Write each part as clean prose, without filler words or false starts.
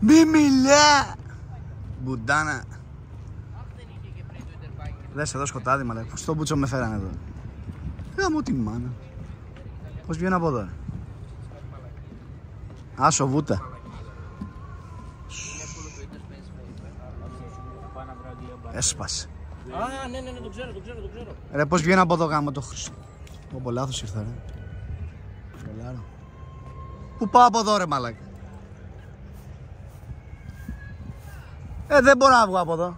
Μη μιλά! Μπουντάνα. Λες εδώ σκοτάδι μαλάκα. Πώς το μπούτσο με φέρανε εδώ. Γάμω τη μάνα. Πώς βγαίνω από εδώ. Άσο βούτα. Έσπασε. Α, ναι, το ξέρω. Ρε πώς βγαίνω από εδώ γάμο το Χριστό. Πω λάθος ήρθα ρε. Τρελάρω. Πού πάω από εδώ ρε μαλάκα. Δεν μπορώ να βγω από εδώ.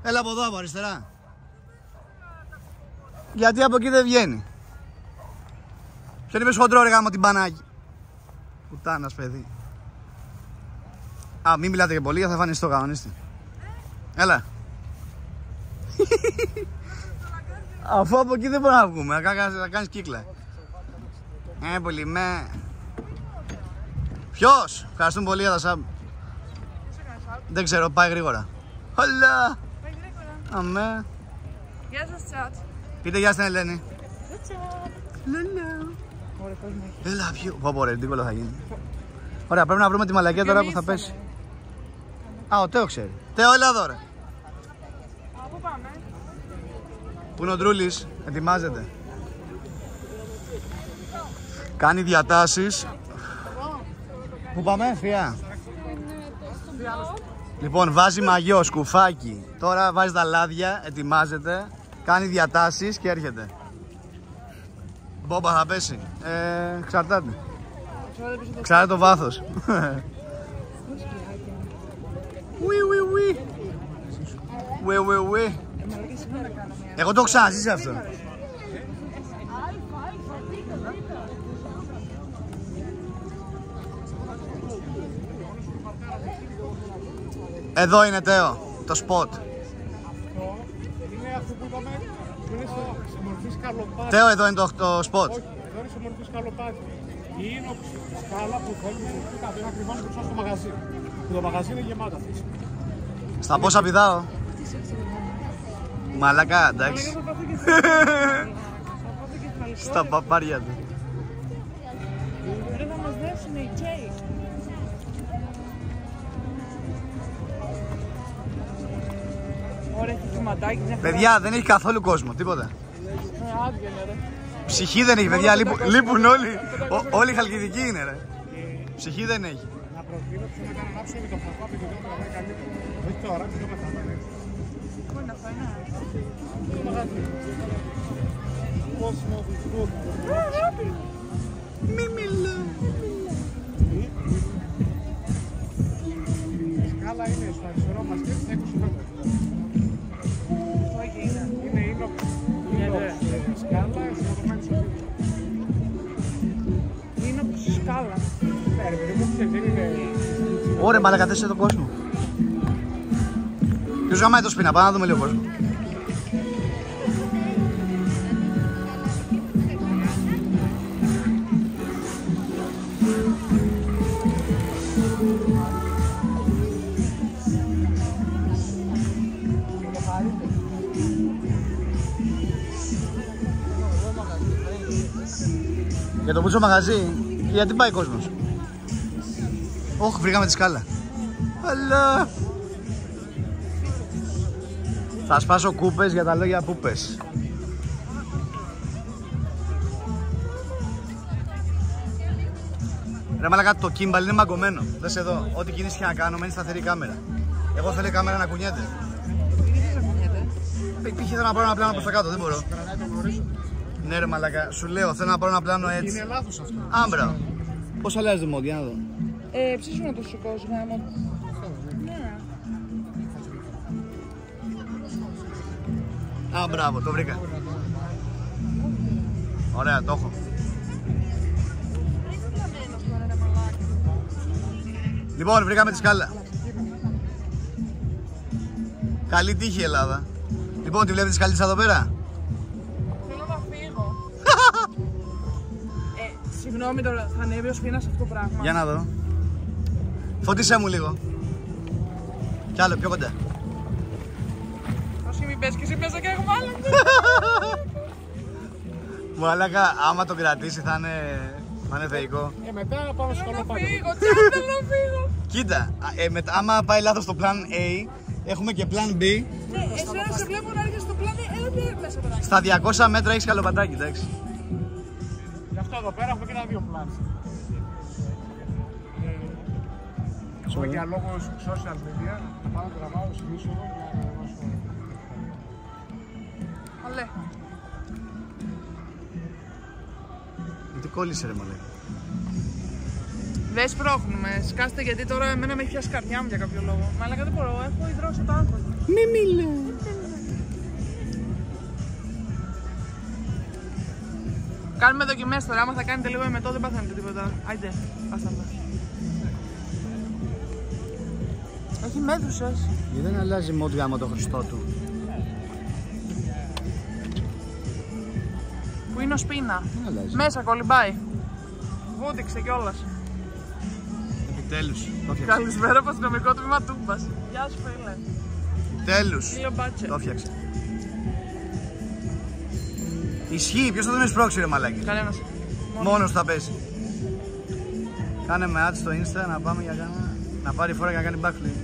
Έλα από εδώ από αριστερά. Γιατί από εκεί δεν βγαίνει. Ποιον είπες χοντρό ρε γάμο την πανάκι. Πουτάνας παιδί. Α, μην μιλάτε και πολύ γιατί θα εμφανιστώ κανονίστε. Έλα. Αφού από εκεί δεν μπορούμε να βγούμε, να κάνεις κύκλα. Πολύ με. Ποιος? Ευχαριστούμε πολύ για τα σαμπ. Δεν ξέρω, πάει γρήγορα. Χαλά. Πάει γρήγορα. Αμέ. Γεια σας τσάτ. Πείτε γεια στην Ελένη. Λαλά. Ωραία, πώς μου έχει. Έλα πιο. Πω πω ρε, δύσκολο θα γίνει. Ωραία, πρέπει να βρούμε τη μαλακία τώρα που θα πέσει. Α, ο Τέο ξέρει. Τέο, έλα εδώ ρε. Πού πάμε? Πού είναι ο Ντρούλης, ετοιμάζεται. Κάνει διατάσεις. Πού πάμε, Φία? Λοιπόν, βάζει μαγιό, σκουφάκι. Τώρα βάζει τα λάδια, ετοιμάζεται. Κάνει διατάσεις και έρχεται. Μπόμπα θα πέσει. Εξαρτάται. Ξέρετε το βάθος. Εγώ το έχω ξαναζήσει αυτό. Εδώ είναι Τέο, το σποτ. Είναι αυτό που είπαμε, που είναι σε μορφή σκαλοπάτι. Τέο, εδώ είναι το σποτ. Όχι, εδώ είναι σε μορφή σκαλοπάτι. Η ίνοξη σκάλα που θέλουμε είναι ακριβώς μπροστά στο μαγαζί. Και το μαγαζί είναι γεμάτο. Στα πόσα πηδάω. Μαλάκα, εντάξει. Στα παπάρια του. Πρέπει να μας δέσουν οι Τζέι. Ωραία, έχει κυματάκι. Παιδιά, δεν έχει καθόλου κόσμο, τίποτα. Άδεια είναι ρε. Ψυχή δεν έχει, παιδιά, λείπουν όλοι. Όλοι οι Χαλκιδικοί είναι, ρε. Ψυχή δεν έχει. Να προτείνω ότι να κάνω ανάψω με το φακό από το δέντρο να είναι καλύτερο. Όχι τώρα, το μεθαμένο. Πού είναι αυτό, είναι. Το μαγαζί. Κόσμο δυσκό. Μη μιλά. Η σκάλα είναι στο αριστερό μας και 20 μέτρα. Όχι είναι. Είναι ίνοξη. Σκάλα, εσωτερωμένη στο δίκτυο. Είναι από τη σκάλα. Ναι ρε παιδί μου, δεν είναι... Ωραία, μαλάκα, θες εδώ κόσμο. Ποιος γαμάει το σπίνα, πάμε να δούμε λίγο κόσμο. Για το πούτσο μαγαζί, γιατί πάει κόσμος. Όχι, βρήκαμε τη σκάλα. Αλλά θα σπάσω κούπες για τα λόγια πούπες. Ρε μαλάκα, το κύμπαλ είναι μαγκωμένο. Δες εδώ, ό,τι κίνηση και να κάνω μένει σταθερή κάμερα. Εγώ θέλω η κάμερα να κουνιέται. Π.χ. θέλω να πάρω ένα πλάνο προς τα κάτω, δεν μπορώ. Ναι ρε μαλάκα, σου λέω, θέλω να πάρω ένα πλάνο έτσι. Είναι λάθος αυτό. Άμπρα. Πώς αλλάζει το μόντ, για να δω. Ψήσου να το σηκώσει γάμο. Ναι. Α, μπράβο, το βρήκα. Ωραία, το έχω. Λοιπόν, βρήκαμε τη σκάλα. Καλή τύχη η Ελλάδα. Λοιπόν, τη βλέπετε τη σκαλίτσα εδώ πέρα. Θέλω να φύγω. Συγγνώμη τώρα, θα ανέβει ο Σφήνας αυτό το πράγμα. Για να δω. Φώτισέ μου λίγο. Κι άλλο, πιο κοντά. Όχι, μην πες και εσύ μέσα και εγώ μάλλον. Μαλάκα, άμα το κρατήσει θα είναι θεϊκό. Μετά πάμε στο Θέλω να σκαλοπάτι. φύγω, τσάπ, θέλω να φύγω. Κοίτα, άμα πάει λάθος το plan A, έχουμε και plan B. Ναι, εσένα σε βλέπω να έρχεσαι στο πλάνο, έλατε μέσα παιδάκι. Στα 200 μέτρα έχεις καλοπατάκι, εντάξει. Γι' αυτό εδώ πέρα έχουμε και ένα δύο πλάνο. Έχουμε για λόγους social media, θα πάω να τραβάω στην είσοδο για να ανεβάσω. Αλέ. Γιατί κόλλησε ρε μαλάκα. Δεν σπρώχνουμε, σκάστε γιατί τώρα εμένα με έχει πιάσει καρδιά μου για κάποιο λόγο. Μαλάκα δεν μπορώ, έχω υδρώσει το άγχος. Μη μιλά. Κάνουμε δοκιμές τώρα, άμα θα κάνετε λίγο εμετό δεν παθαίνετε τίποτα. Άιντε, πάσαμε. Έχει μέδουσες. Γιατί δεν αλλάζει μόντ γάμο το Χριστό του. Που είναι ο Σπίνα. Δεν αλλάζει. Μέσα κολυμπάει. Βούτυξε κιόλας. Επιτέλους. Το φτιάξε. Καλησπέρα από αστυνομικό τμήμα Τούμπας. Γεια σου φίλε. Τέλους. Φίλο μπάτσε. Το φτιάξε. Ισχύει, ποιος θα τον εσπρώξει ρε μαλάκι. Κανένας. Μόνος θα πέσει. Κάνε με ads στο Insta να πάμε για κάνα. Να πάρει φορά και να κάνει backflip.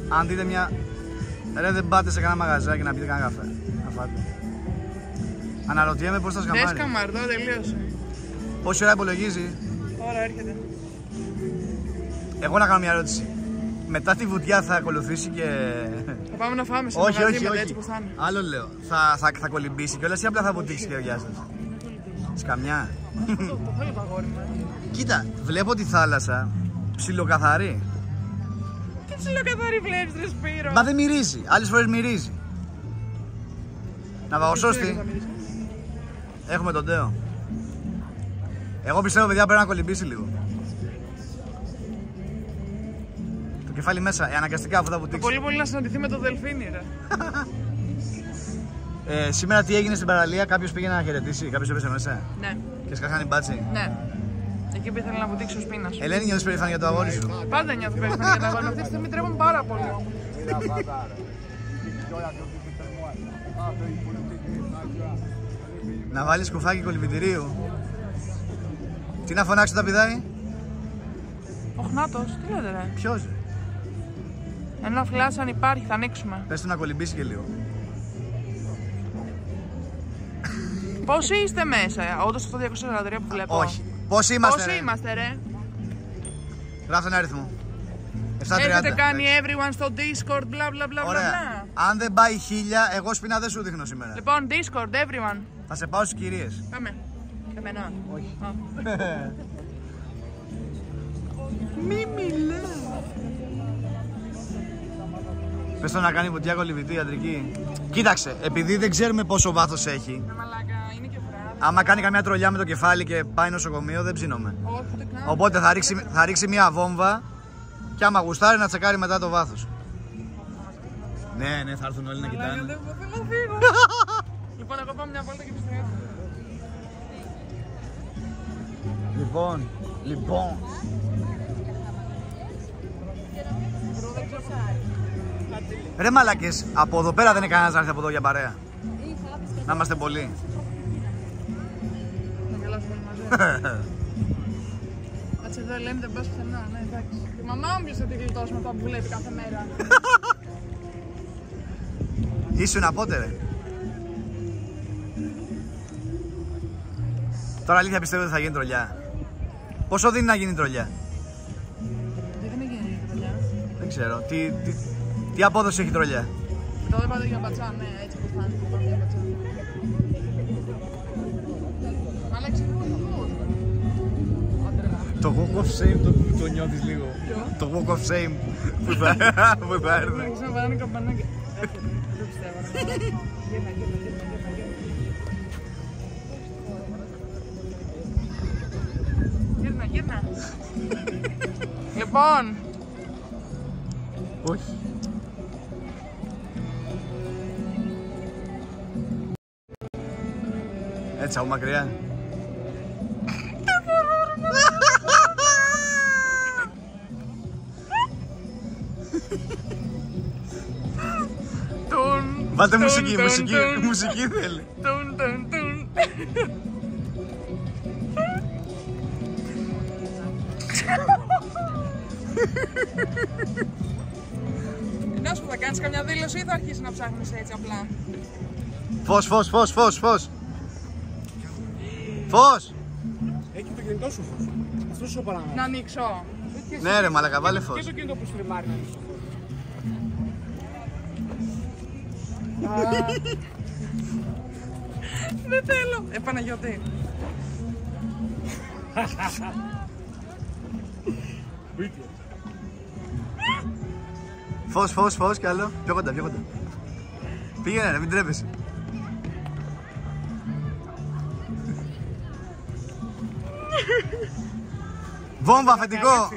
Αν δείτε μια. Ρε δεν πάτε σε κανένα μαγαζάκι να πείτε κανένα καφέ. Να φάτε. Αναρωτιέμαι πώς θα σκαμάρει. Δεν σκαμαρτώ, τελείωσε. Πόση ώρα υπολογίζει. Τώρα έρχεται. Εγώ να κάνω μια ερώτηση. Μετά τη βουτιά θα ακολουθήσει και. Θα πάμε να φάμε σε Όχι, μαγαζί όχι, μετά όχι. έτσι που θα είναι. Άλλο λέω. Θα κολυμπήσει κιόλας ή απλά θα βουτήξει και ο γεια σας. Σκαμιά. Το θέλω το αγόρι μου. Κοίτα, βλέπω τη θάλασσα ψιλοκαθαρή. Τι ψιλοκαθαρή βλέπεις ρε Σπύρο. Μα δεν μυρίζει, άλλες φορές μυρίζει. Να βαγοσώστη. Έχουμε τον Τέο. Εγώ πιστεύω παιδιά πρέπει να κολυμπήσει λίγο. Το κεφάλι μέσα, αναγκαστικά αφού θα βουτήξει. Πολύ πολύ να συναντηθεί με το δελφίνι ρε. Σήμερα τι έγινε στην παραλία, κάποιος πήγε να χαιρετήσει, κάποιος έπεσε μέσα. Ναι, Και σκάχανε μπάτσι. ναι. Εκεί που ήθελε να βουτήξει ο Σπίνας. Ελένη, νιώθεις περήφανη για το αγόρι σου. Πάντα νιώθω περήφανη για τα αγόρια. Αυτή τη στιγμή τρέχουν πάρα πολύ όμως. Να βάλεις κουφάκι κολυμπητηρίου. Τι να φωνάξει όταν πηδάει. Ο Χνάτος, τι λέτε ρε. Ποιος. Ένα φλάσ αν υπάρχει θα ανοίξουμε. Πες του να κολυμπήσει και λίγο. Πόσοι είστε μέσα, όντως αυτό 243 που βλέπω. Όχι. Πόσοι είμαστε. Πόσοι ρε? είμαστε ρε. Γράφτε ένα αριθμό. 730. Έχετε κάνει everyone στο Discord μπλα μπλα μπλα Ωραία. μπλα. Αν δεν πάει 1000, εγώ Σπίνα δεν σου δείχνω σήμερα. Λοιπόν, Discord, everyone. Θα σε πάω στις κυρίες. Πάμε. Εμένα. Όχι. Α. Μη μιλά. Πες το να κάνει βουτιά κολυμπητή ιατρική. Κοίταξε, επειδή δεν ξέρουμε πόσο βάθος έχει, Μαλάκα, είναι και βράδυ. άμα κάνει καμιά τρολιά με το κεφάλι και πάει νοσοκομείο δεν ψήνομαι. Όχι, δεν κάνω. Οπότε θα ρίξει μια βόμβα και άμα γουστάρει να τσεκάρει μετά το βάθος. Ναι, ναι, θα έρθουν όλοι να Μαλάκα, κοιτάνε. δεν θέλω να φύγω. Λοιπόν, εγώ πάω μια βόλτα και επιστρέφω. Λοιπόν. Ρε μαλάκες, από εδώ πέρα δεν είναι κανένας να έρθει από εδώ για παρέα. Να είμαστε πολλοί. Να γελάσουμε όλοι μαζί. Κάτσε εδώ, Ελένη, δεν πας πουθενά. Ναι, εντάξει. Η μαμά μου ποιος θα τη γλιτώσουμε από που βλέπει κάθε μέρα. Ήσουν απότερε. Τώρα αλήθεια πιστεύω ότι θα γίνει τρολιά. Πόσο δίνει να γίνει τρολιά. Δεν είναι γίνει η τρολιά. Δεν ξέρω. Τι απόδοση έχει τρολιά. Τώρα δεν πάτε για μπατσά, ναι, έτσι που φάνηκε. Πάμε για μπατσά. Αλλά ξεχνούμε το φως. Το walk of shame το νιώθεις λίγο. Το walk of shame που θα έρθει. Δεν ξέρω, βαράνε καμπανάκια. Έρχεται, δεν πιστεύω. Γύρνα. Γύρνα. Λοιπόν, Όχι. Έτσι από μακριά. Βάλτε μουσική θέλει. Να σου θα κάνεις καμιά δήλωση ή θα αρχίσεις να ψάχνεις έτσι απλά? Φως. Φως! Έχει το κινητό σου φως. Αυτό σου παραμένει. Να ανοίξω. Ναι ρε μαλακα, βάλε Και φως. το κινητό που στριμάρει να ανοίξει. Δεν θέλω. Παναγιώτη. Φως κι άλλο. Πιο κοντά. Πήγαινε ρε, μην τρέπεσαι. Βόμβα, αφεντικό!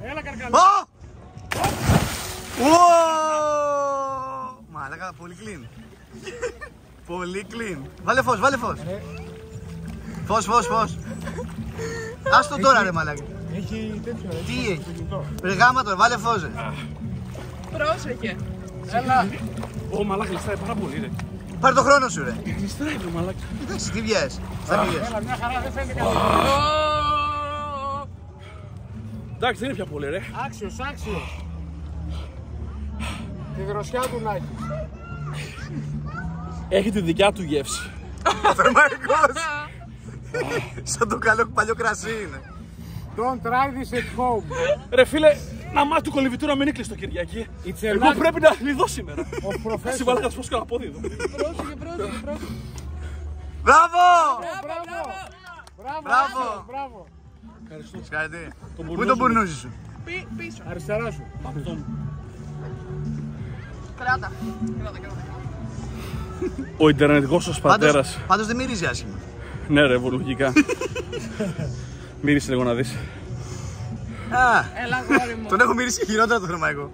Έλα καρκαλά. Ω! Μαλάκα, πολύ clean. Πολύ clean. Βάλε φως. Φως. Άστο τώρα ρε μαλάκα. Έχει τέτοιο ρε. Τι έχει? Ρε γάμα τώρα, βάλε φως ρε. Πρόσεχε. Έλα. Ω μαλάκα, λιστάει πάρα πολύ ρε. Πάρε το χρόνο σου ρε. Λιστάει ρε μαλάκα. Εντάξει, τι βγες, στα πήγες. Έλα, μια χαρά, δεν φαίνεται καλά. Εντάξει, δεν είναι πια πολύ ρε. Άξιος. Τη δροσιά του να έχει. Έχει τη δικιά του γεύση. Θερμαϊκός. Σαν το καλό παλιό κρασί είναι. Don't try this at home. Ρε φίλε, να μάθει του κολυβητούρα μην κλείσει το Κυριακή. Εγώ πρέπει να κλειδώ σήμερα. Εσύ βάλε να σου πω κανένα πόδι εδώ. Πρόσεχε. Μπράβο! Μπράβο. Ευχαριστώ. Συγχαρητήρια. Τον Πού είναι το μπουρνούζι σου? Πίσω. Αριστερά σου. Αυτό μου. Κράτα. Ο ιντερνετικός σας πατέρας. Πάντως δεν μυρίζει άσχημα. Ναι ρε, βολογικά. Μύρισε λίγο να δεις. Έλα γόρι μου. Τον έχω μυρίσει χειρότερα το θερμαϊκό.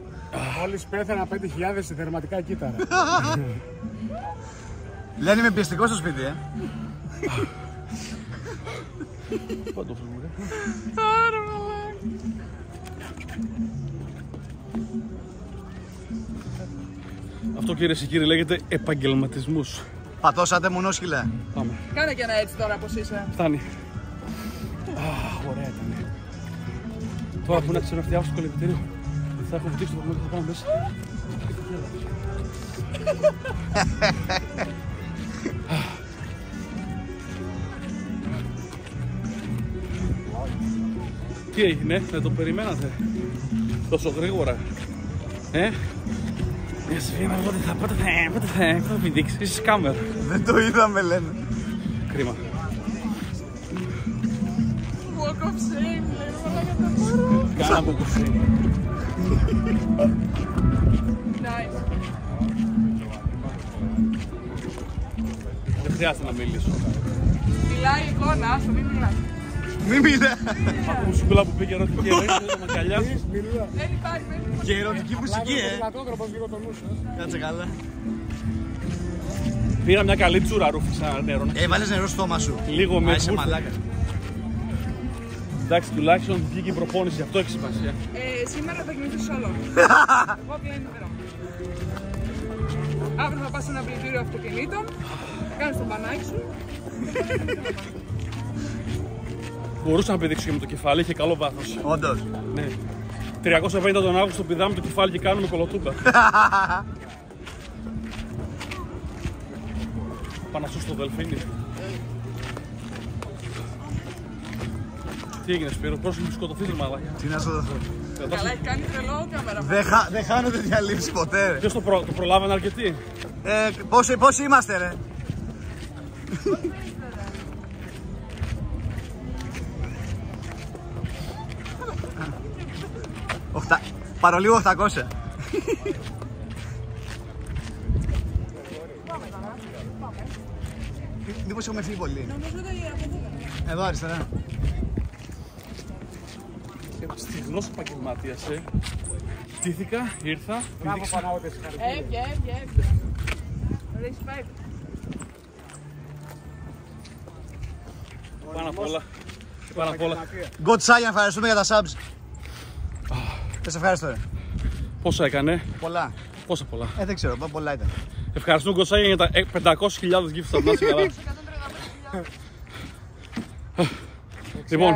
Μόλις πέθανα 5.000 σε θερματικά κύτταρα. Λένε είμαι πιεστικό στο σπίτι, Παντόφλου ρε. Άρα μαλάκα. Αυτό κυρίες και κύριοι λέγεται επαγγελματισμός. Πατώσατε μονόσκυλα. Πάμε. Κάνε και ένα έτσι τώρα πως είσαι. Φτάνει. Ωραία ήταν. Τώρα που να ξέρω να φτιάξω το κολυμπητήριο, θα έχω βουτήξει το πράγμα και θα πάω μέσα. Τι έγινε, δεν το περιμένατε τόσο γρήγορα? Μια σφήμα, πότε θα με δείξει, είσαι σκάμερ. Δεν το είδαμε λένε. Κρίμα. Walk of shame, λέει μαλάκα δεν μπορώ. Κάναμε το shame. Nice. Δεν χρειάζεται να μιλήσω. Μιλάει η εικόνα, άστο μην μιλάς. Μη μιλά. Από μουσικούλα που πήγε ερωτική ερωτική, δεν με αγκαλιάζει. Δεν υπάρχει. Και ερωτική μουσική, Λατόδροπος λίγο το νου σας. Κάτσε καλά. Πήρα μια καλή τσούρα ρούφισα νερό. Έβαλες νερό στο στόμα σου. Λίγο με Είσαι μαλάκα. Εντάξει, τουλάχιστον βγήκε η προπόνηση, αυτό έχει σημασία. Σήμερα θα κοιμηθείς όλο. Εγώ πλέον νερό. Αύριο θα πας σε ένα πλυντήριο αυτοκινήτων, θα κάνεις τον μπανάκι σου. Μπορούσα να πηδήξω και με το κεφάλι, είχε καλό βάθος. Όντως. Ναι. 350 τον Αύγουστο πηδάμε το κεφάλι και κάνουμε κολοτούμπα. Πάνω στο δελφίνι. Τι έγινε Σπύρο, πώς μου σκοτωθείς ρε μαλάκα? Τι να σου δω. Καλά, έχει κάνει τρελό κάμερα. Δεν χάνονται διαλύσεις ποτέ ρε. Ποιος το προλάβανε αρκετοί? Πόσοι είμαστε ρε? Παρολίγο 800. Μήπως έχουμε φύγει πολύ? Νομίζω ότι από εδώ. Εδώ αριστερά. Στιγνός επαγγελματίας, Στήθηκα, ήρθα, πήδηξα. Έβγε. Respect. Πάνω απ' όλα. God Science, ευχαριστούμε για τα subs. Σε ευχαριστώ ρε. Πόσα έκανε? Πολλά. Πόσα πολλά? Δεν ξέρω, πολλά ήταν. Ευχαριστούμε Κωσάγια για τα 500.000 γύφτες από την Λοιπόν, Λοιπόν,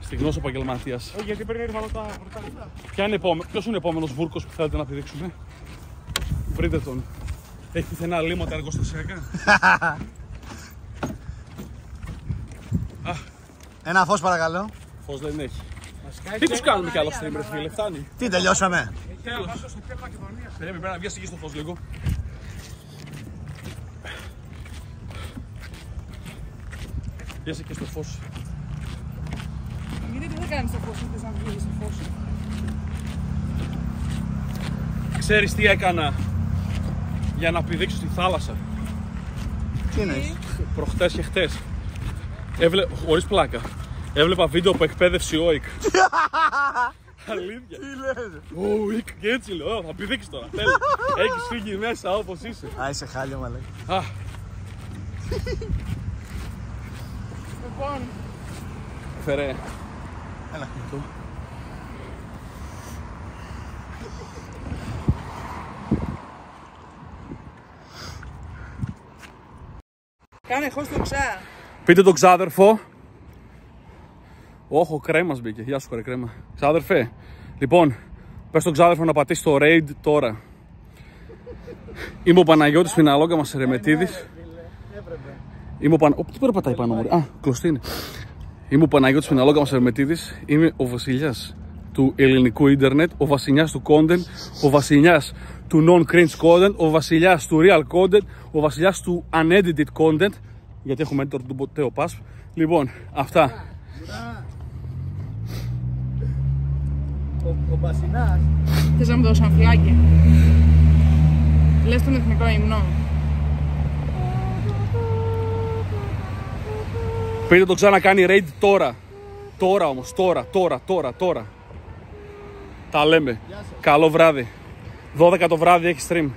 Στιγνός επαγγελματίας. Όχι, γιατί παίρνει ήρθα τα πρωτάθλητα. Ποιος είναι ο επόμενος Βούρκος που θέλετε να πηδήξουμε? Βρείτε τον. Έχει πουθενά λίμματα εργοστασιακά? Ένα φως παρακαλώ. Φως δεν έχει. Τι τους κάνουμε κι άλλο stream, ρε φίλε, φτάνει. Τι, τελειώσαμε? Τέλος. Πρέπει να βγεις εκεί στο φως λίγο. Βγες εκεί στο φως. Γιατί τι θα κάνεις στο φως, θες να βγεις στο φως? Ξέρεις τι έκανα για να πηδήξω στη θάλασσα? Τι εννοείς? Προχτές και χτες. Χωρίς πλάκα. Έβλεπα βίντεο που εκπαίδευσε ο ΟΙΚ. Αλήθεια. Τι λες? Ο ΟΙΚ και έτσι λέω, θα πηδήξεις τώρα. Έχεις φύγει μέσα όπως είσαι. Α, είσαι χάλιο μαλάκα. Λοιπόν, Φερέ. Έλα. κάνε χώς το ξά. Πείτε τον ξάδερφο. Όχι, ο κρέμας μπήκε. Γεια σου, κρέμα. Ξάδερφε. Λοιπόν, πες τον ξάδερφο να πατήσει το raid τώρα. Είμαι ο Παναγιώτης Φιναλόγκαμας Ερεμετίδης. Είμαι ο τι πρέπει να πατάει πάνω μου? Α, κλωστή είναι. Είμαι ο Παναγιώτης Φιναλόγκαμας Ερεμετίδης. Είμαι ο βασιλιάς του ελληνικού ίντερνετ, ο βασιλιάς του content, ο βασιλιάς του non-cringe content, ο βασιλιάς του real content, ο βασιλιάς του unedited content. Γιατί έχουμε editor του Teo Pass. Λοιπόν, αυτά. Ο Μπασινάς. Θες να μου δώσω αμφιλάκι? Λες τον εθνικό ύμνο. Πείτε το ξανακάνει raid τώρα. Τώρα όμως, τώρα. Τα λέμε. Καλό βράδυ. 12 το βράδυ έχει stream.